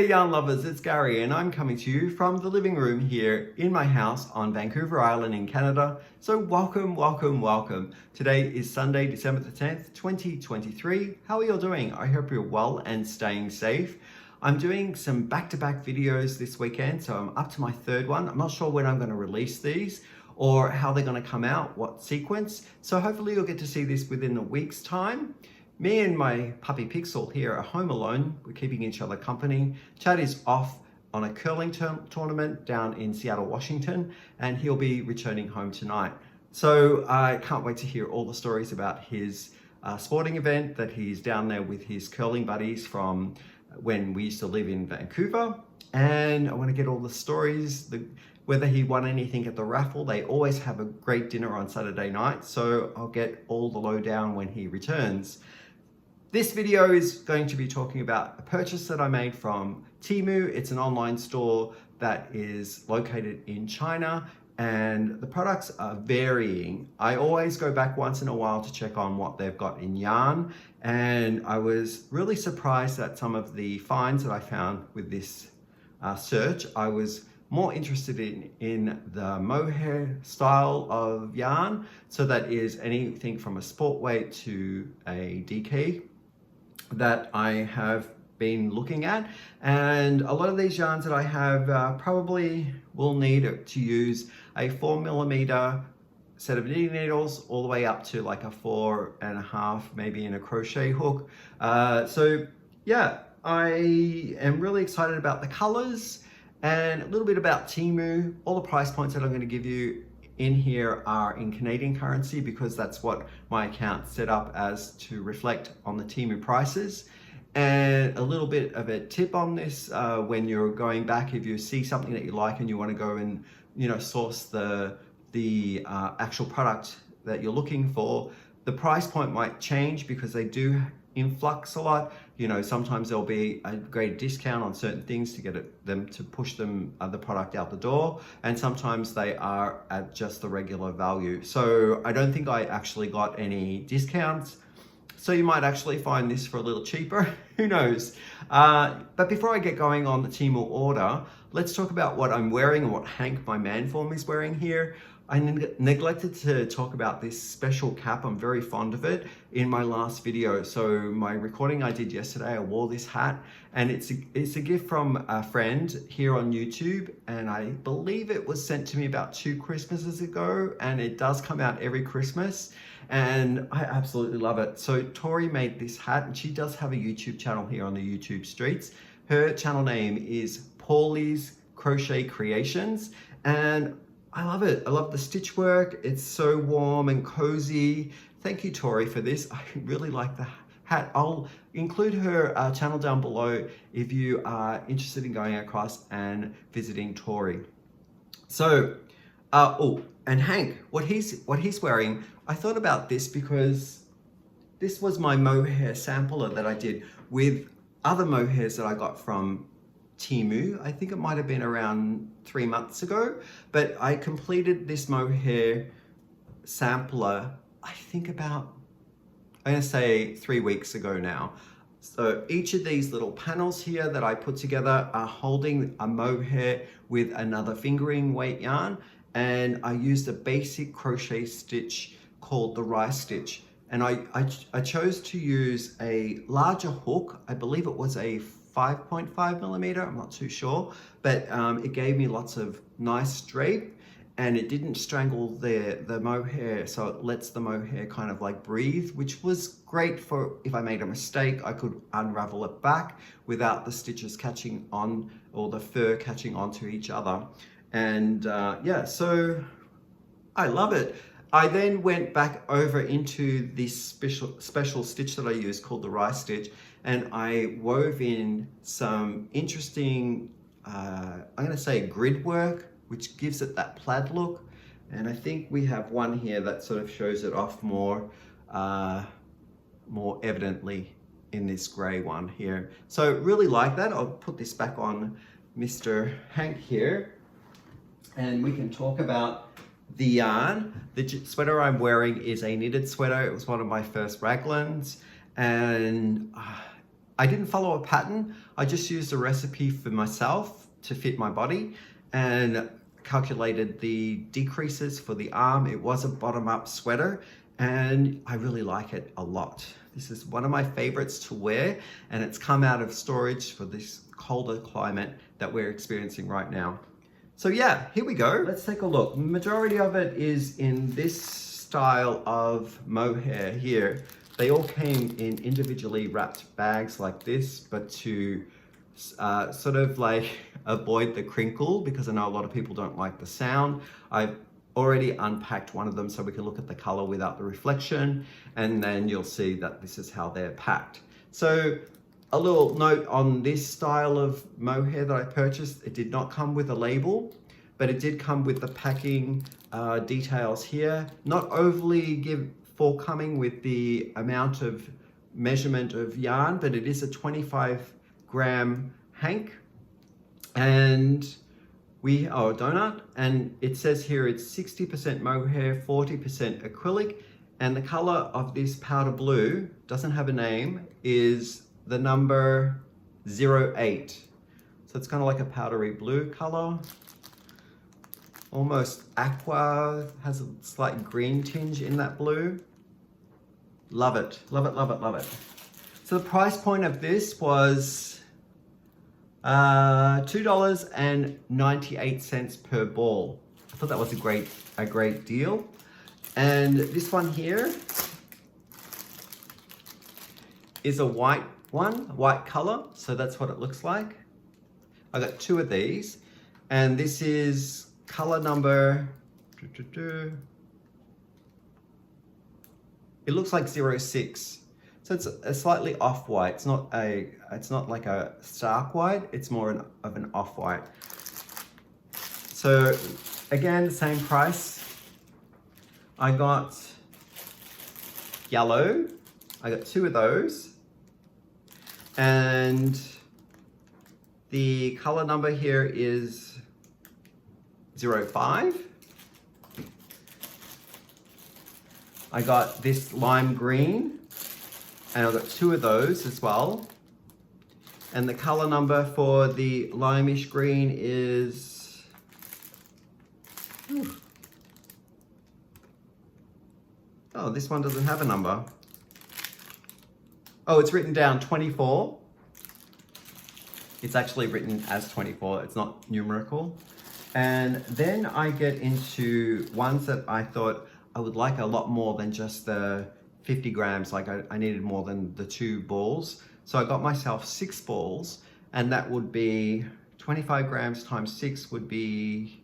there yarn lovers, it's Gary and I'm coming to you from the living room here in my house on Vancouver Island in Canada. So welcome, welcome, welcome. Today is Sunday, December the 10th, 2023. How are you all doing? I hope you're well and staying safe. I'm doing some back-to-back videos this weekend, so I'm up to my third one. I'm not sure when I'm going to release these or how they're going to come out, what sequence. So hopefully you'll get to see this within a week's time. Me and my puppy Pixel here are home alone. We're keeping each other company. Chad is off on a curling tournament down in Seattle, Washington, and he'll be returning home tonight. So I can't wait to hear all the stories about his sporting event that he's down there with his curling buddies from when we used to live in Vancouver. And I want to get all the stories, whether he won anything at the raffle. They always have a great dinner on Saturday night, so I'll get all the lowdown when he returns. This video is going to be talking about a purchase that I made from Temu. It's an online store that is located in China, and the products are varying. I always go back once in a while to check on what they've got in yarn, and I was really surprised at some of the finds that I found with this search. I was more interested in the mohair style of yarn, so that is anything from a sport weight to a DK that I have been looking at. And a lot of these yarns that I have probably will need to use a 4mm set of knitting needles all the way up to like a 4.5, maybe in a crochet hook. So yeah, I am really excited about the colors and a little bit about Temu. All the price points that I'm going to give you in here are in Canadian currency because that's what my account set up as to reflect on the Temu prices. And a little bit of a tip on this, when you're going back, if you see something that you like and you want to go and source the actual product that you're looking for, the price point might change because they do influx a lot. Sometimes there'll be a great discount on certain things to get them to push the product out the door, and sometimes they are at just the regular value. So I don't think I actually got any discounts, so you might actually find this for a little cheaper. Who knows? But before I get going on the Temu order, let's talk about what I'm wearing and what Hank, my man form, is wearing here. I neglected to talk about this special cap. I'm very fond of it in my last video. So my recording I did yesterday, I wore this hat, and it's a gift from a friend here on YouTube, and I believe it was sent to me about 2 Christmases ago, and it does come out every Christmas, and I absolutely love it. So Tori made this hat, and she does have a YouTube channel here on the YouTube streets. Her channel name is Paulie's Crochet Creations, and I love it. I love the stitch work. It's so warm and cozy. Thank you, Tori, for this. I really like the hat. I'll include her channel down below if you are interested in going across and visiting Tori. So, oh, and Hank, what he's wearing, I thought about this because this was my mohair sampler that I did with other mohairs that I got from Temu. I think it might have been around 3 months ago, but I completed this mohair sampler, I think about, I'm going to say 3 weeks ago now. So each of these little panels here that I put together are holding a mohair with another fingering weight yarn, and I used a basic crochet stitch called the rice stitch. And I chose to use a larger hook. I believe it was a 5.5mm, I'm not too sure, but it gave me lots of nice drape, and it didn't strangle the mohair, so it lets the mohair kind of like breathe, which was great for if I made a mistake, I could unravel it back without the stitches catching on, or the fur catching onto each other. And yeah, so I love it. I then went back over into this special stitch that I used called the rice stitch, and I wove in some interesting, I'm going to say grid work, which gives it that plaid look. And I think we have one here that sort of shows it off more evidently in this gray one here. So really like that. I'll put this back on Mr. Hank here, and we can talk about the yarn. The sweater I'm wearing is a knitted sweater. It was one of my first Raglans, and I didn't follow a pattern. I just used a recipe for myself to fit my body and calculated the decreases for the arm. It was a bottom-up sweater and I really like it a lot. This is one of my favorites to wear, and it's come out of storage for this colder climate that we're experiencing right now. So yeah, here we go. Let's take a look. The majority of it is in this style of mohair here. They all came in individually wrapped bags like this, but to sort of like avoid the crinkle, because I know a lot of people don't like the sound, I've already unpacked one of them so we can look at the color without the reflection, and then you'll see that this is how they're packed. So a little note on this style of mohair that I purchased: it did not come with a label, but it did come with the packing details here. Not overly forthcoming with the amount of measurement of yarn, but it is a 25-gram hank and donut, and it says here it's 60% mohair, 40% acrylic, and the color of this powder blue, doesn't have a name, is the number 08. So it's kind of like a powdery blue color, almost aqua, has a slight green tinge in that blue. Love it, love it, love it, love it. So the price point of this was $2.98 per ball. I thought that was a great deal. And this one here is a white one, white color. So that's what it looks like. I got two of these, and this is color number, it looks like 06. So it's a slightly off-white. It's not like a stark white. It's more of an off-white. So again, same price. I got yellow. I got two of those. And the color number here is 05. I got this lime green, and I've got two of those as well. And the color number for the limeish green is, oh, this one doesn't have a number. Oh, it's written down 24. It's actually written as 24, it's not numerical. And then I get into ones that I thought I would like a lot more than just the 50 grams, like I needed more than the 2 balls. So I got myself 6 balls, and that would be 25 grams times 6 would be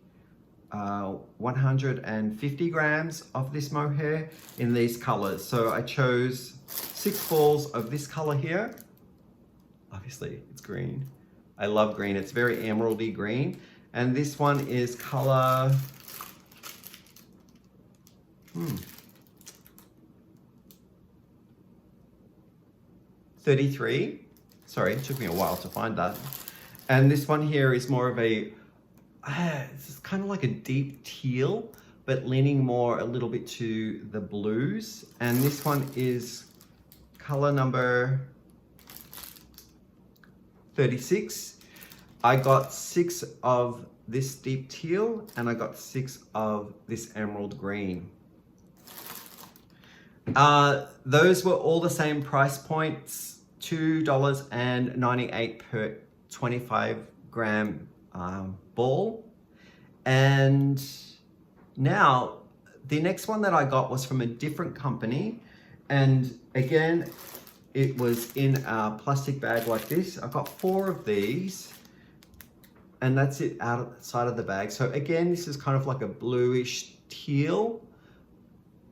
150 grams of this mohair in these colors. So I chose 6 balls of this color here. Obviously it's green. I love green, it's very emeraldy green. And this one is color, 33. Sorry, it took me a while to find that. And this one here is more of a, it's kind of like a deep teal, but leaning more a little bit to the blues. And this one is color number 36. I got 6 of this deep teal, and I got 6 of this emerald green. Those were all the same price points, $2.98 per 25 gram ball. And now the next one that I got was from a different company, and again it was in a plastic bag like this. I got 4 of these, and that's it outside of the bag. So again, this is kind of like a bluish teal,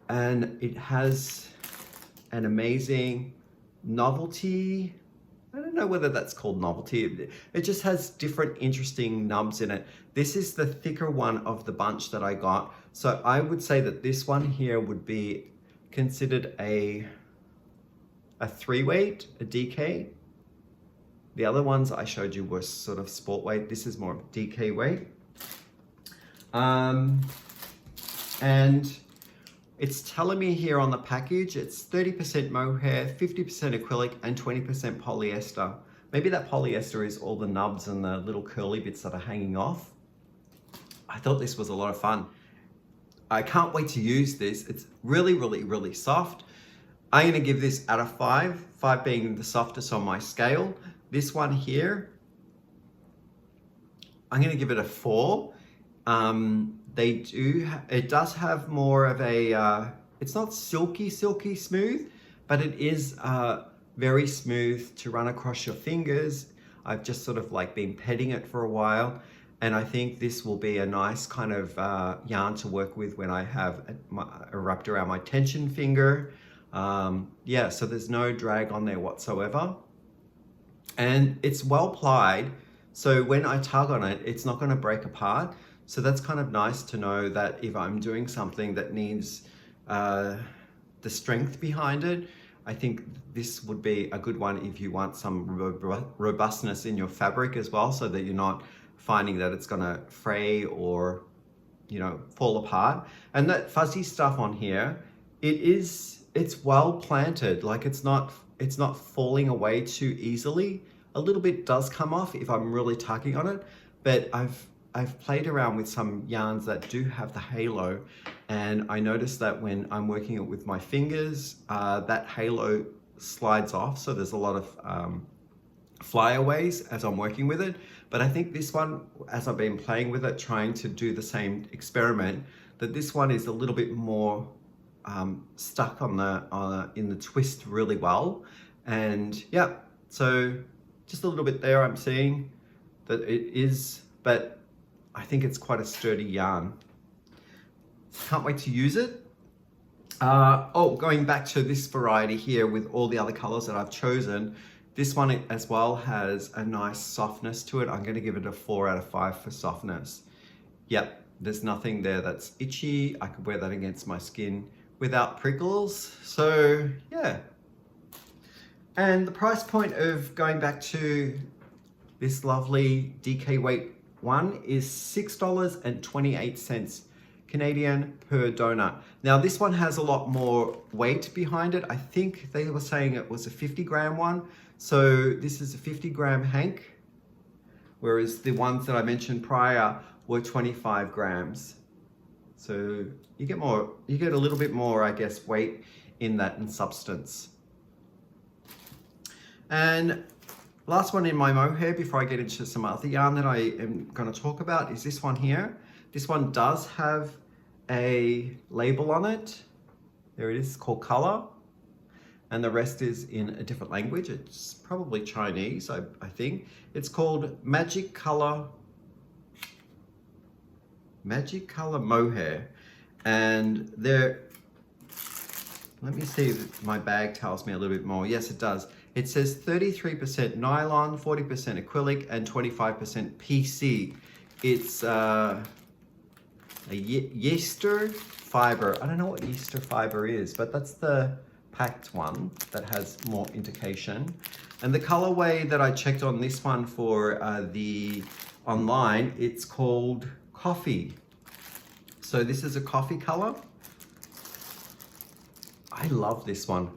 and it has an amazing novelty. I don't know whether that's called novelty. It just has different interesting nubs in it. This is the thicker one of the bunch that I got. So I would say that this one here would be considered a 3 weight, a DK. The other ones I showed you were sort of sport weight. This is more of a DK weight. And It's telling me here on the package, it's 30% mohair, 50% acrylic, and 20% polyester. Maybe that polyester is all the nubs and the little curly bits that are hanging off. I thought this was a lot of fun. I can't wait to use this. It's really, really, really soft. I'm gonna give this out of 5, 5 being the softest on my scale. This one here, I'm gonna give it a 4. It does have more of a, it's not silky smooth, but it is very smooth to run across your fingers. I've just sort of like been petting it for a while, and I think this will be a nice kind of yarn to work with when I have a wrapped around my tension finger. Yeah, so there's no drag on there whatsoever. And it's well plied, so when I tug on it, it's not going to break apart. So that's kind of nice to know that if I'm doing something that needs the strength behind it, I think this would be a good one if you want some robustness in your fabric as well, so that you're not finding that it's going to fray or, you know, fall apart. And that fuzzy stuff on here, it's well planted, like it's not falling away too easily. A little bit does come off if I'm really tugging on it, but I've played around with some yarns that do have the halo, and I noticed that when I'm working it with my fingers, that halo slides off, so there's a lot of flyaways as I'm working with it. But I think this one, as I've been playing with it, trying to do the same experiment, that this one is a little bit more stuck on in the twist really well. And yeah, so just a little bit there, I'm seeing that it is, but I think it's quite a sturdy yarn. Can't wait to use it. Oh, going back to this variety here with all the other colors that I've chosen, this one as well has a nice softness to it. I'm going to give it a 4 out of 5 for softness. Yep, there's nothing there that's itchy. I could wear that against my skin without prickles. So yeah. And the price point of going back to this lovely DK weight one is $6.28 Canadian per donut. Now this one has a lot more weight behind it. I think they were saying it was a 50-gram one. So this is a 50-gram hank, whereas the ones that I mentioned prior were 25 grams. So you get a little bit more, I guess, weight in that and substance. And last one in my mohair before I get into some other yarn that I am going to talk about is this one here. This one does have a label on it. There it is, called color. And the rest is in a different language. It's probably Chinese, I think. It's called Magic Color Mohair. And there, let me see if my bag tells me a little bit more. Yes, it does. It says 33% nylon, 40% acrylic, and 25% PC. It's a Yeaster fiber. I don't know what Yeaster fiber is, but that's the packed one that has more indication. And the colorway that I checked on this one for the online, it's called Coffee. So this is a coffee color. I love this one.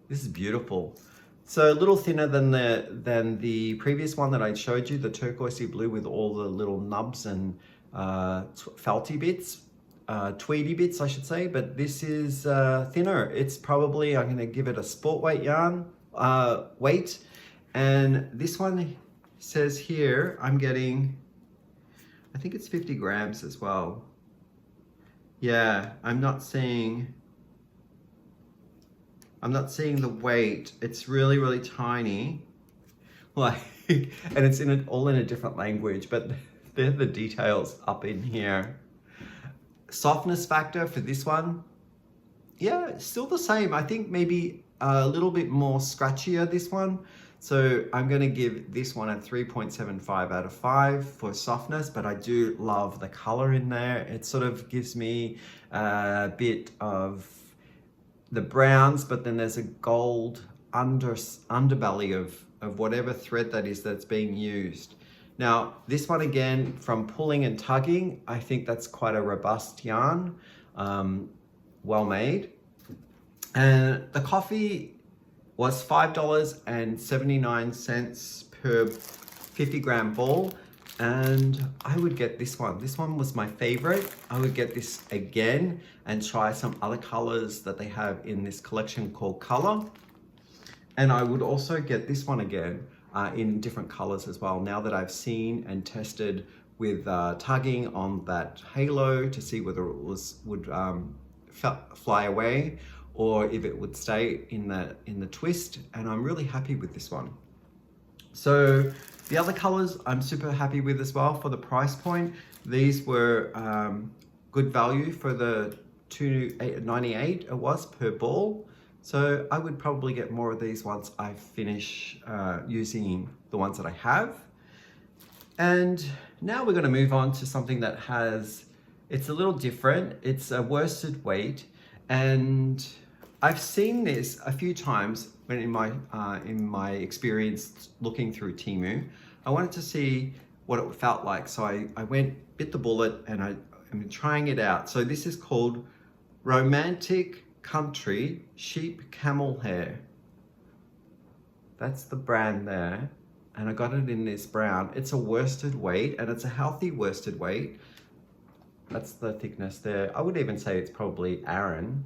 This is beautiful. So a little thinner than the previous one that I showed you, the turquoisey blue with all the little nubs and felty bits, tweedy bits I should say, but this is thinner. It's probably, I'm gonna give it a sport weight yarn weight, and this one says here I'm getting, I think it's 50 grams as well. Yeah, I'm not seeing the weight. It's really, really tiny. Like, and it's all in a different language, but they're the details up in here. Softness factor for this one, yeah, it's still the same. I think maybe a little bit more scratchier, this one. So I'm gonna give this one a 3.75 out of 5 for softness, but I do love the color in there. It sort of gives me a bit of the browns, but then there's a gold underbelly of whatever thread that is that's being used. Now, this one again, from pulling and tugging, I think that's quite a robust yarn. well made. And the coffee was $5.79 per 50-gram ball. And I would get this one. This one was my favorite. I would get this again and try some other colors that they have in this collection called Color. And I would also get this one again in different colors as well. Now that I've seen and tested with tugging on that halo to see whether it would fly away or if it would stay in the twist. And I'm really happy with this one. So the other colors I'm super happy with as well for the price point. These were good value for the $2.98 it was per ball. So I would probably get more of these once I finish using the ones that I have. And now we're going to move on to something that it's a little different. It's a worsted weight, and I've seen this a few times when in my experience looking through Temu. I wanted to see what it felt like, so I bit the bullet and I'm trying it out. So this is called Romantic Country Sheep Camel Hair. That's the brand there, and I got it in this brown. It's a worsted weight, and it's a healthy worsted weight. That's the thickness there. I would even say it's probably Aran.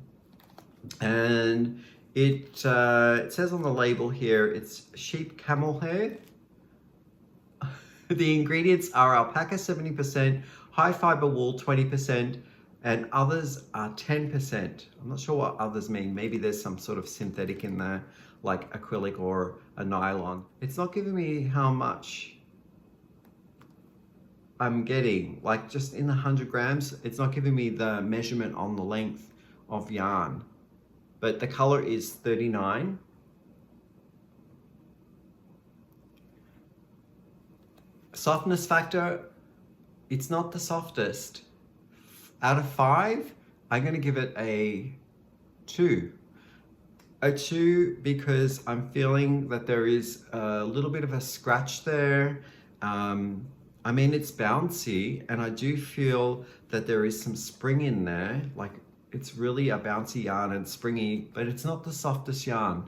And it says on the label here, it's sheep camel hair. The ingredients are alpaca 70%, high fiber wool 20%, and others are 10%. I'm not sure what others mean. Maybe there's some sort of synthetic in there, like acrylic or a nylon. It's not giving me how much I'm getting, like just in the 100 grams. It's not giving me the measurement on the length of yarn. But the color is 39. Softness factor, it's not the softest. Out of 5, I'm going to give it a 2. A 2 because I'm feeling that there is a little bit of a scratch there. I mean, it's bouncy, and I do feel that there is some spring in there. Like, it's really a bouncy yarn and springy, but it's not the softest yarn.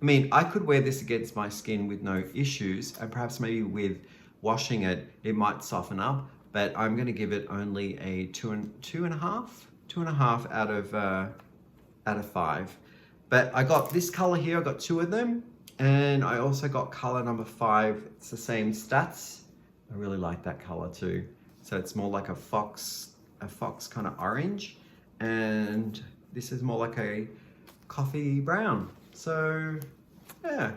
I mean, I could wear this against my skin with no issues, and perhaps maybe with washing it, it might soften up, but I'm going to give it only a two and a half out of 5. But I got this color here. I got 2 of them, and I also got color number 5. It's the same stats. I really like that color too. So it's more like a fox kind of orange, and this is more like a coffee brown. So yeah,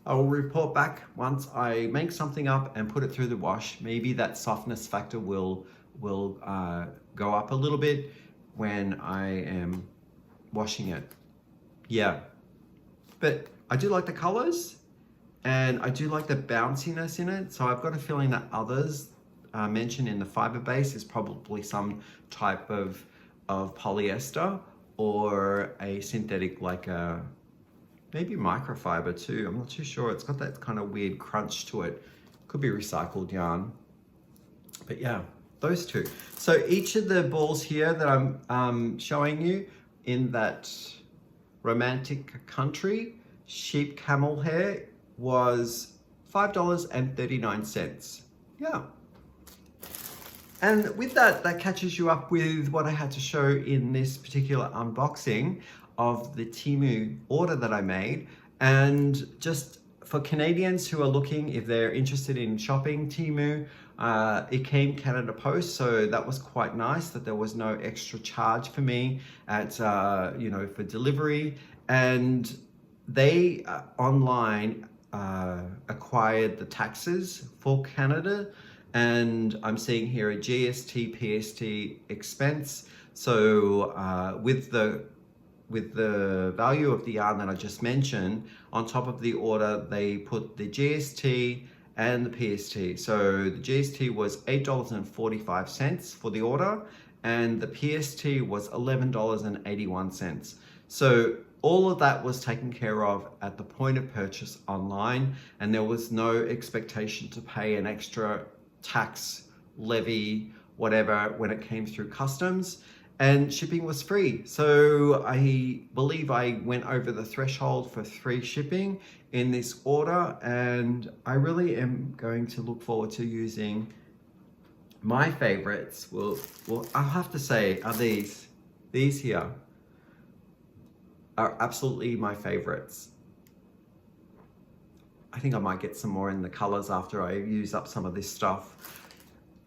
I will report back once I make something up and put it through the wash. Maybe that softness factor will go up a little bit when I am washing it. Yeah, but I do like the colors, and I do like the bounciness in it. So I've got a feeling that others mentioned in the fiber base is probably some type of polyester or a synthetic, like a maybe microfiber too. I'm not too sure. It's got that kind of weird crunch to it. Could be recycled yarn. But yeah, those 2. So each of the balls here that I'm showing you in that Romantic Country sheep camel hair was $5.39. Yeah. And with that catches you up with what I had to show in this particular unboxing of the Temu order that I made. And just for Canadians who are looking, if they're interested in shopping Temu, it came Canada Post, so that was quite nice that there was no extra charge for me at for delivery. And they online acquired the taxes for Canada, and I'm seeing here a GST PST expense. So with the value of the yarn that I just mentioned, on top of the order, they put the GST and the PST. So the GST was $8.45 for the order, and the PST was $11.81. So all of that was taken care of at the point of purchase online, and there was no expectation to pay an extra tax, levy, whatever, when it came through customs. and shipping was free. So I believe I went over the threshold for free shipping in this order, and I really am going to look forward to using my favorites. Well, I'll have to say are these here are absolutely my favorites. I think I might get some more in the colors after I use up some of this stuff.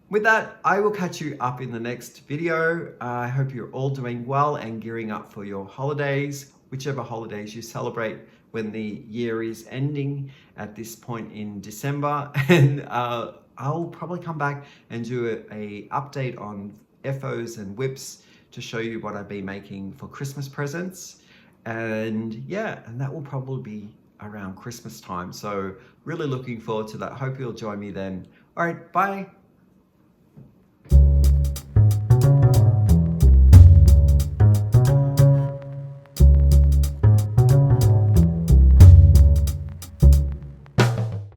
With that, I will catch you up in the next video. I hope you're all doing well and gearing up for your holidays, whichever holidays you celebrate when the year is ending at this point in December. And I'll probably come back and do a update on FOs and whips to show you what I've been making for Christmas presents. And yeah, and that will probably be around Christmas time. So really looking forward to that. Hope you'll join me then. All right, bye.